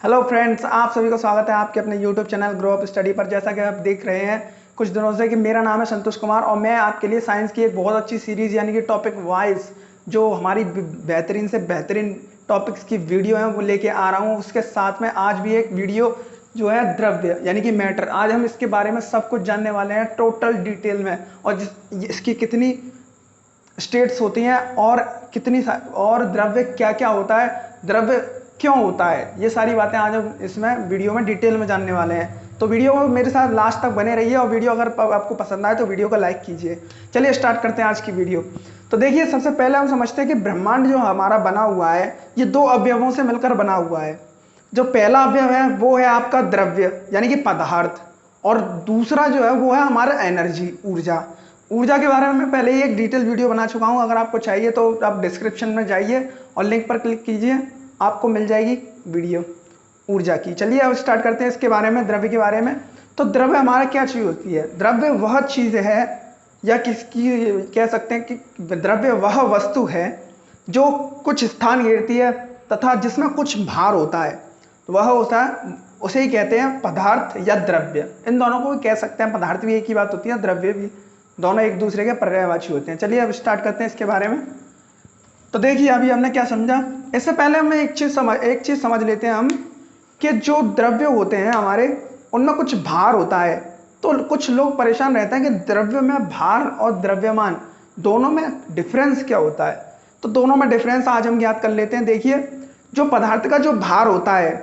Hello friends, आप सभी को स्वागत है आपके अपने YouTube channel grow up study पर। जैसा कि आप देख रहे हैं कुछ दिनों से कि मेरा नाम है संतोष कुमार और मैं आपके लिए साइंस की एक बहुत अच्छी सीरीज़ यानी कि टॉपिक वाइज जो हमारी बेहतरीन से बेहतरीन टॉपिक्स की वीडियो है वो लेके आ रहा हूँ। उसके साथ में आज भी एक वीडियो जो है द्रव्य यानी कि मैटर, आज हम इसके बारे में सब कुछ जानने वाले हैं टोटल डिटेल में, और इसकी कितनी स्टेट्स होती हैं और कितनी और द्रव्य क्या क्या होता है, द्रव्य क्यों होता है, ये सारी बातें आज हम इसमें वीडियो में डिटेल में जानने वाले हैं। तो वीडियो को मेरे साथ लास्ट तक बने रहिए और वीडियो अगर आपको पसंद आए तो वीडियो को लाइक कीजिए। चलिए स्टार्ट करते हैं आज की वीडियो। तो देखिए, सबसे पहले हम समझते हैं कि ब्रह्मांड जो हमारा बना हुआ है ये दो अवयवों से मिलकर बना हुआ है। जो पहला अवयव है वो है आपका द्रव्य यानी कि पदार्थ, और दूसरा जो है वो है हमारा एनर्जी, ऊर्जा। ऊर्जा के बारे में मैं पहले ही एक डिटेल वीडियो बना चुका हूं, अगर आपको चाहिए तो आप डिस्क्रिप्शन में जाइए और लिंक पर क्लिक कीजिए, आपको मिल जाएगी वीडियो ऊर्जा की। चलिए अब स्टार्ट करते हैं इसके बारे में, द्रव्य के बारे में। तो द्रव्य हमारा क्या चीज़ होती है? द्रव्य वह चीज़ है या किसकी कह सकते हैं कि द्रव्य वह वस्तु है जो कुछ स्थान घेरती है तथा जिसमें कुछ भार होता है, तो वह होता है, उसे ही कहते हैं पदार्थ या द्रव्य। इन दोनों को भी कह सकते हैं, पदार्थ भी एक ही बात होती है, द्रव्य भी, दोनों एक दूसरे के पर्यायवाची होते हैं। चलिए अब स्टार्ट करते हैं इसके बारे में। तो देखिए अभी हमने क्या समझा, इससे पहले हमें एक चीज़ समझ लेते हैं हम कि जो द्रव्य होते हैं हमारे, उनमें कुछ भार होता है। तो कुछ लोग परेशान रहते हैं कि द्रव्य में भार और द्रव्यमान दोनों में डिफरेंस क्या होता है। तो दोनों में डिफरेंस आज हम ज्ञात कर लेते हैं। देखिए, जो पदार्थ का जो भार होता है,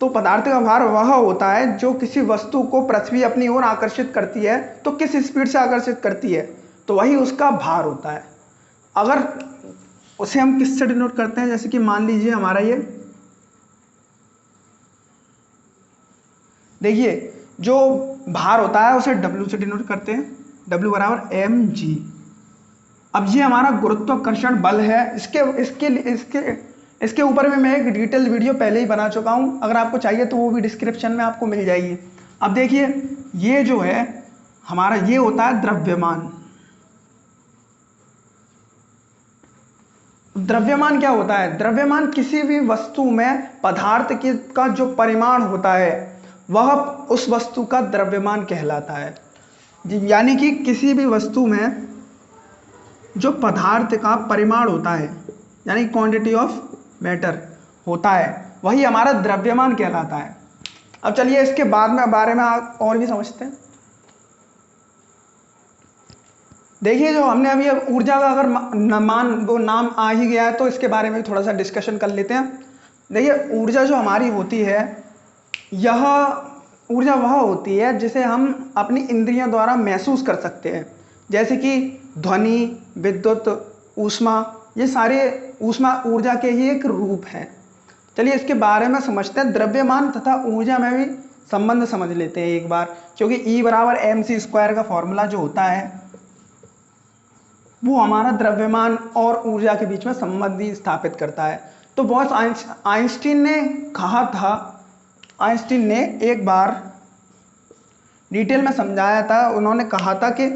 तो पदार्थ का भार वह होता है जो किसी वस्तु को पृथ्वी अपनी ओर आकर्षित करती है, तो किस स्पीड से आकर्षित करती है, तो वही उसका भार होता है। अगर उसे हम किससे डिनोट करते हैं, जैसे कि मान लीजिए हमारा ये, देखिए जो भार होता है उसे W से डिनोट करते हैं, W बराबर mg। अब ये हमारा गुरुत्वाकर्षण बल है। इसके इसके इसके इसके ऊपर भी मैं एक डिटेल वीडियो पहले ही बना चुका हूं, अगर आपको चाहिए तो वो भी डिस्क्रिप्शन में आपको मिल जाएगी। अब देखिए, ये जो है हमारा, ये होता है द्रव्यमान। द्रव्यमान क्या होता है? द्रव्यमान किसी भी वस्तु में पदार्थ का जो परिमाण होता है वह उस वस्तु का द्रव्यमान कहलाता है। यानी कि किसी भी वस्तु में जो पदार्थ का परिमाण होता है यानी क्वांटिटी ऑफ मैटर होता है, वही हमारा द्रव्यमान कहलाता है। अब चलिए इसके बाद में बारे में आप और भी समझते हैं। देखिए, जो हमने अभी ऊर्जा का अगर वो नाम आ ही गया है तो इसके बारे में थोड़ा सा डिस्कशन कर लेते हैं। देखिए, ऊर्जा जो हमारी होती है, यह ऊर्जा वह होती है जिसे हम अपनी इंद्रियों द्वारा महसूस कर सकते हैं, जैसे कि ध्वनि, विद्युत, ऊष्मा, ये सारे ऊष्मा ऊर्जा के ही एक रूप हैं। चलिए इसके बारे में समझते हैं। द्रव्यमान तथा ऊर्जा में भी संबंध समझ लेते हैं एक बार, क्योंकि E बराबर mc² का फॉर्मूला जो होता है वो हमारा द्रव्यमान और ऊर्जा के बीच में संबंध ही स्थापित करता है। तो बॉस आइंस्टीन ने कहा था, आइंस्टीन ने एक बार डिटेल में समझाया था। उन्होंने कहा था कि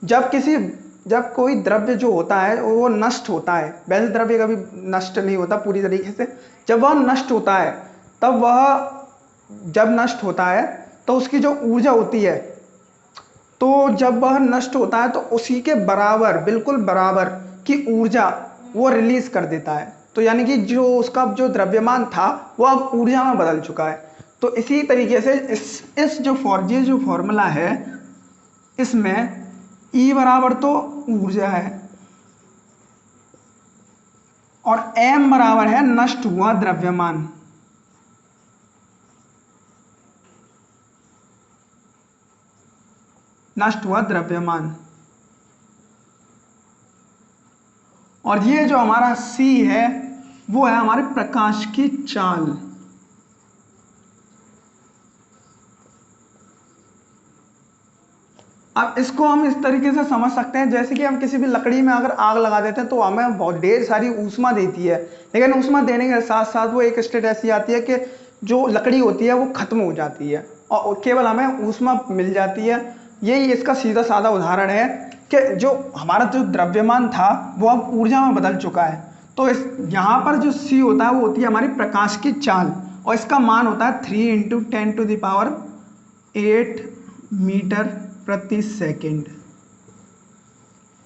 जब कोई द्रव्य जो होता है वो नष्ट होता है, वैसे द्रव्य कभी नष्ट नहीं होता पूरी तरीके से, जब वह नष्ट होता है तब जब नष्ट होता है तो उसकी जो ऊर्जा होती है, तो जब वह नष्ट होता है तो उसी के बराबर, बिल्कुल बराबर की ऊर्जा वो रिलीज कर देता है। तो यानी कि जो उसका जो द्रव्यमान था वो अब ऊर्जा में बदल चुका है। तो इसी तरीके से इस जो फॉर्मूला है, इसमें E बराबर तो ऊर्जा है और m बराबर है नष्ट हुआ द्रव्यमान। नष्ट हुआ द्रव्यमान। और ये जो हमारा C है वो है हमारे प्रकाश की चाल। अब इसको हम इस तरीके से समझ सकते हैं, जैसे कि हम किसी भी लकड़ी में अगर आग लगा देते हैं तो हमें बहुत ढेर सारी ऊष्मा देती है, लेकिन ऊष्मा देने के साथ साथ वो एक स्टेट ऐसी आती है कि जो लकड़ी होती है वो खत्म हो जाती है और केवल हमें ऊष्मा मिल जाती है। यही इसका सीधा साधा उदाहरण है कि जो हमारा जो द्रव्यमान था वो अब ऊर्जा में बदल चुका है। तो इस यहाँ पर जो C होता है वो होती है हमारी प्रकाश की चाल, और इसका मान होता है 3 × 10⁸ मीटर प्रति सेकेंड।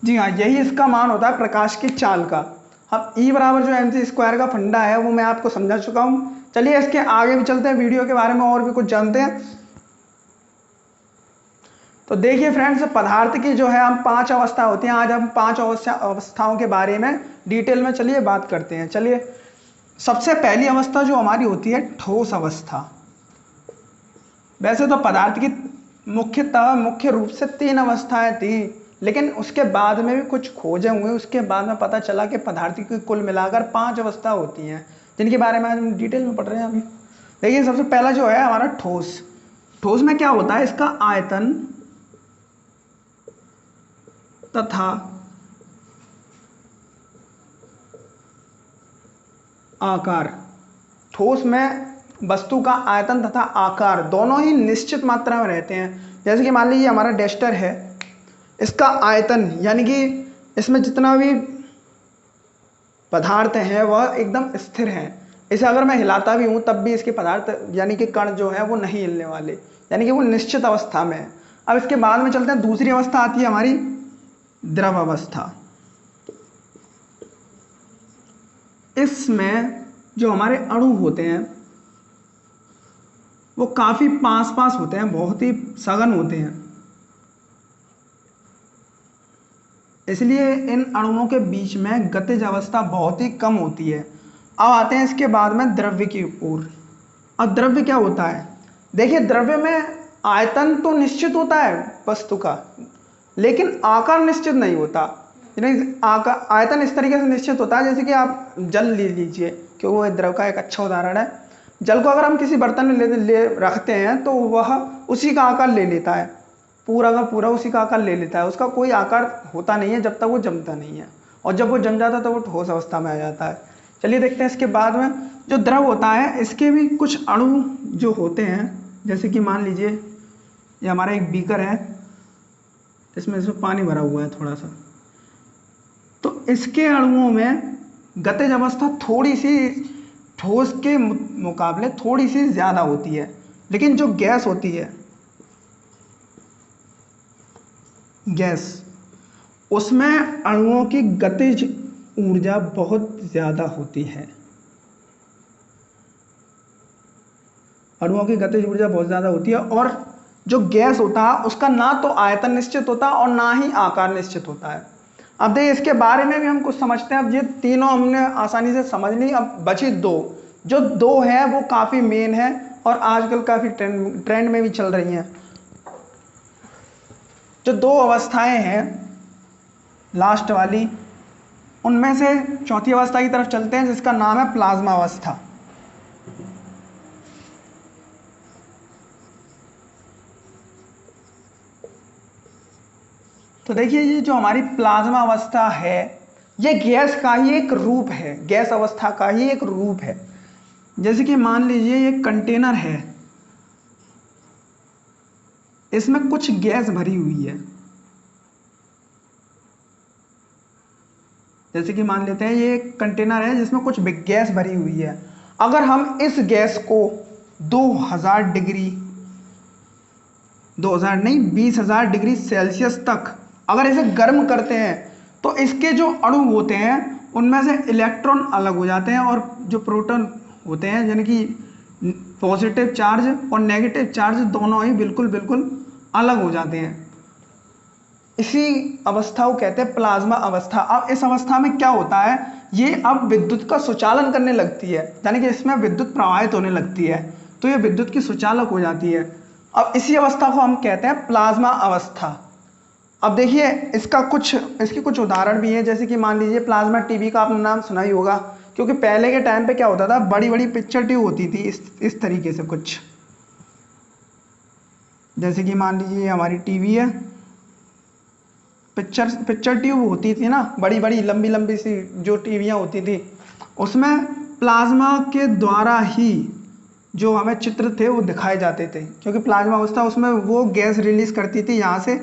जी हाँ, यही इसका मान होता है प्रकाश की चाल का। अब E बराबर जो mc² का फंडा है वो मैं आपको समझा चुका हूँ। चलिए इसके आगे भी चलते हैं, वीडियो के बारे में और भी कुछ जानते हैं। तो देखिए फ्रेंड्स, पदार्थ की जो है हम 5 अवस्था होती हैं। आज हम 5 अवस्थाओं के बारे में डिटेल में चलिए बात करते हैं। चलिए, सबसे पहली अवस्था जो हमारी होती है ठोस अवस्था। वैसे तो पदार्थ की मुख्य रूप से 3 अवस्थाएं थी, लेकिन उसके बाद में भी कुछ खोजें हुई, उसके बाद में पता चला कि पदार्थ की कुल मिलाकर 5 अवस्था होती हैं, जिनके बारे में आज हम डिटेल में पढ़ रहे हैं अभी। देखिए, सबसे पहला जो है हमारा ठोस। ठोस में क्या होता है, इसका आयतन तथा आकार। ठोस में वस्तु का आयतन तथा आकार दोनों ही निश्चित मात्रा में रहते हैं। जैसे कि मान लीजिए हमारा डस्टर है, इसका आयतन यानी कि इसमें जितना भी पदार्थ हैं वह एकदम स्थिर हैं। इसे अगर मैं हिलाता भी हूँ तब भी इसके पदार्थ यानी कि कण जो है वो नहीं हिलने वाले, यानी कि वो निश्चित अवस्था में है। अब इसके बाद में चलते हैं, दूसरी अवस्था आती है हमारी द्रव अवस्था। इसमें जो हमारे अणु होते हैं वो काफी पास पास होते हैं, बहुत ही सघन होते हैं, इसलिए इन अणुओं के बीच में गतिज अवस्था बहुत ही कम होती है। अब आते हैं इसके बाद में द्रव्य की ओर। अब द्रव्य क्या होता है, देखिए द्रव्य में आयतन तो निश्चित होता है वस्तु का, लेकिन आकार निश्चित नहीं होता। आकार आयतन इस तरीके से निश्चित होता है, जैसे कि आप जल ले लीजिए, क्योंकि वो द्रव का एक अच्छा उदाहरण है। जल को अगर हम किसी बर्तन में ले रखते हैं तो वह उसी का आकार ले लेता है, पूरा का पूरा उसी का आकार ले लेता है, उसका कोई आकार होता नहीं है जब तक वो जमता नहीं है, और जब वो जम जाता है तो वो ठोस अवस्था में आ जाता है। चलिए देखते हैं इसके बाद में जो द्रव होता है, इसके भी कुछ अणु जो होते हैं, जैसे कि मान लीजिए ये हमारा एक बीकर है, इसमें पानी भरा हुआ है थोड़ा सा, तो इसके अणुओं में गतिज अवस्था थोड़ी सी ठोस के मुकाबले थोड़ी सी ज़्यादा होती है। लेकिन जो गैस होती है, गैस, उसमें अणुओं की गतिज ऊर्जा बहुत ज़्यादा होती है। अणुओं की गतिज ऊर्जा बहुत ज़्यादा होती है, और जो गैस होता है उसका ना तो आयतन निश्चित होता और ना ही आकार निश्चित होता है। अब देखिए इसके बारे में भी हम कुछ समझते हैं। अब ये तीनों हमने आसानी से समझ ली, अब बची दो। जो दो है वो काफ़ी मेन है और आजकल काफ़ी ट्रेंड में भी चल रही हैं। जो दो अवस्थाएं हैं लास्ट वाली, उनमें से चौथी अवस्था की तरफ चलते हैं, जिसका नाम है प्लाज्मा अवस्था। तो देखिए ये जो हमारी प्लाज्मा अवस्था है, ये गैस का ही एक रूप है, गैस अवस्था का ही एक रूप है। जैसे कि मान लीजिए ये कंटेनर है, इसमें कुछ गैस भरी हुई है। जैसे कि मान लेते हैं ये एक कंटेनर है जिसमें कुछ गैस भरी हुई है। अगर हम इस गैस को 2000 डिग्री, 2000 नहीं 20,000 डिग्री सेल्सियस तक अगर इसे गर्म करते हैं तो इसके जो अणु होते हैं उनमें से इलेक्ट्रॉन अलग हो जाते हैं, और जो प्रोटॉन होते हैं यानी कि पॉजिटिव चार्ज और नेगेटिव चार्ज दोनों ही बिल्कुल अलग हो जाते हैं। इसी अवस्था को कहते हैं प्लाज्मा अवस्था। अब इस अवस्था में क्या होता है, ये अब विद्युत का सुचालन करने लगती है, यानी कि इसमें विद्युत प्रवाहित होने लगती है, तो ये विद्युत की सुचालक हो जाती है। अब इसी अवस्था को हम कहते हैं प्लाज्मा अवस्था। अब देखिए इसके कुछ उदाहरण भी हैं। जैसे कि मान लीजिए प्लाज्मा टीवी का आपने नाम सुना ही होगा, क्योंकि पहले के टाइम पे क्या होता था, बड़ी बड़ी पिक्चर ट्यूब होती थी इस तरीके से कुछ। जैसे कि मान लीजिए हमारी टीवी है, पिक्चर ट्यूब होती थी ना, बड़ी बड़ी लंबी लंबी सी जो टीवियाँ होती थी, उसमें प्लाज्मा के द्वारा ही जो हमें चित्र थे वो दिखाए जाते थे, क्योंकि प्लाज्मा अवस्था उसमें वो गैस रिलीज करती थी, यहाँ से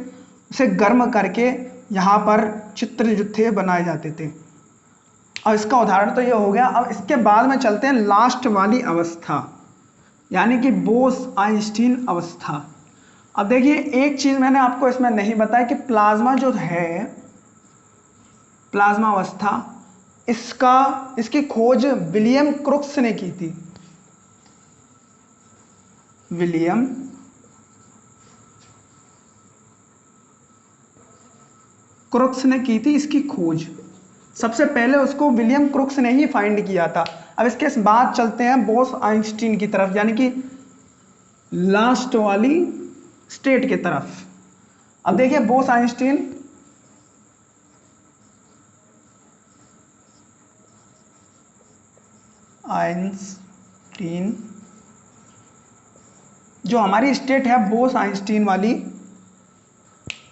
उसे गर्म करके यहाँ पर चित्र जो थे बनाए जाते थे। और इसका उदाहरण तो ये हो गया। अब इसके बाद में चलते हैं लास्ट वाली अवस्था, यानी कि बोस आइंस्टीन अवस्था। अब देखिए एक चीज मैंने आपको इसमें नहीं बताया कि प्लाज्मा जो है, प्लाज्मा अवस्था, इसकी खोज विलियम क्रुक्स ने की थी। विलियम क्रुक्स ने की थी इसकी खोज। सबसे पहले उसको विलियम क्रुक्स ने ही फाइंड किया था। अब इसके बाद चलते हैं बोस आइंस्टीन की तरफ, यानी कि लास्ट वाली स्टेट की तरफ। अब देखिए बोस आइंस्टीन, आइंस्टीन जो हमारी स्टेट है बोस आइंस्टीन वाली,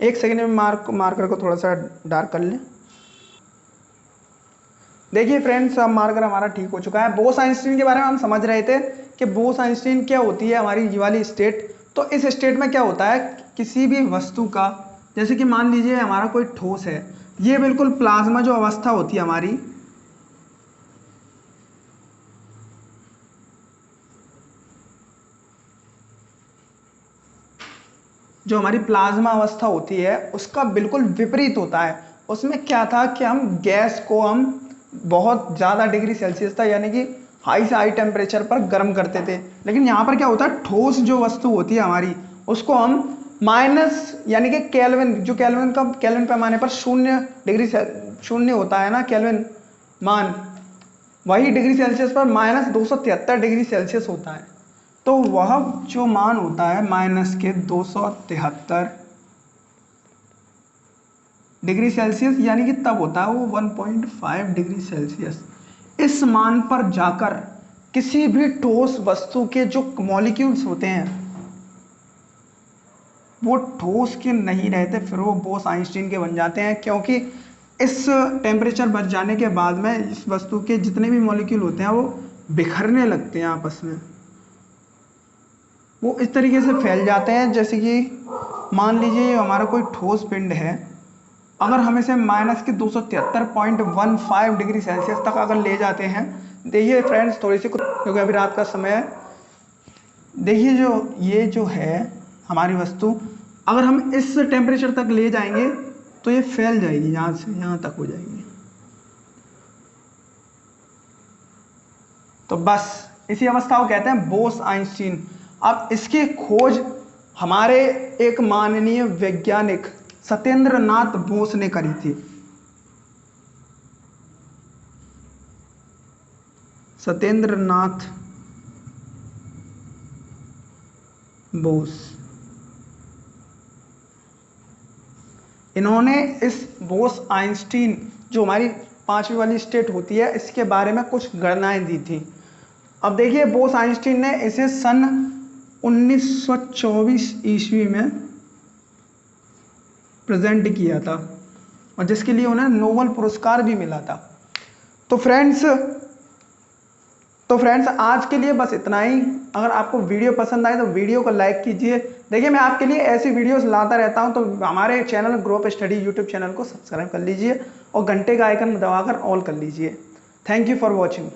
एक सेकंड में मार्कर को थोड़ा सा डार्क कर लें। देखिए फ्रेंड्स, अब मार्कर हमारा ठीक हो चुका है। बोस आइंस्टीन के बारे में हम समझ रहे थे कि बोस आइंस्टीन क्या होती है हमारी ये वाली स्टेट। तो इस स्टेट में क्या होता है, किसी भी वस्तु का, जैसे कि मान लीजिए हमारा कोई ठोस है, ये बिल्कुल प्लाज्मा जो अवस्था होती है हमारी, जो हमारी प्लाज्मा अवस्था होती है उसका बिल्कुल विपरीत होता है। उसमें क्या था कि हम गैस को हम बहुत ज़्यादा डिग्री सेल्सियस था, यानी कि हाई से हाई टेम्परेचर पर गर्म करते थे। लेकिन यहाँ पर क्या होता है, ठोस जो वस्तु होती है हमारी, उसको हम माइनस, यानी कि केल्विन, जो केल्विन का केल्विन पैमाने पर 0 डिग्री, 0 होता है ना केल्विन मान, वही डिग्री सेल्सियस पर -273 डिग्री सेल्सियस होता है। तो वह जो मान होता है -273 डिग्री सेल्सियस, यानी कि तब होता है वो 1.5 डिग्री सेल्सियस। इस मान पर जाकर किसी भी ठोस वस्तु के जो मॉलिक्यूल्स होते हैं वो ठोस के नहीं रहते, फिर वो बोस आइंस्टीन के बन जाते हैं। क्योंकि इस टेम्परेचर बढ़ जाने के बाद में इस वस्तु के जितने भी मॉलिक्यूल होते हैं वो बिखरने लगते हैं आपस में, वो इस तरीके से फैल जाते हैं। जैसे कि मान लीजिए हमारा कोई ठोस पिंड है, अगर हम इसे -273.15 डिग्री सेल्सियस तक अगर ले जाते हैं, देखिए फ्रेंड्स थोड़ी सी, क्योंकि अभी रात का समय है, देखिए ये जो है हमारी वस्तु, अगर हम इस टेम्परेचर तक ले जाएंगे तो ये फैल जाएगी, यहाँ से यहाँ तक हो जाएगी। तो बस इसी अवस्था को कहते हैं बोस आइंस्टीन। अब इसकी खोज हमारे एक माननीय वैज्ञानिक सत्येंद्र नाथ बोस ने करी थी। सत्येंद्र नाथ बोस, इन्होंने इस बोस आइंस्टीन जो हमारी 5वीं वाली स्टेट होती है इसके बारे में कुछ गणनाएं दी थी। अब देखिए बोस आइंस्टीन ने इसे सन 1924 ईस्वी में प्रेजेंट किया था, और जिसके लिए उन्हें नोबेल पुरस्कार भी मिला था। तो फ्रेंड्स आज के लिए बस इतना ही। अगर आपको वीडियो पसंद आए तो वीडियो को लाइक कीजिए। देखिए मैं आपके लिए ऐसी वीडियोस लाता रहता हूं, तो हमारे channel grow up study YouTube channel को सब्सक्राइब कर लीजिए और घंटे का आइकन दबाकर ऑल कर लीजिए। Thank you for watching.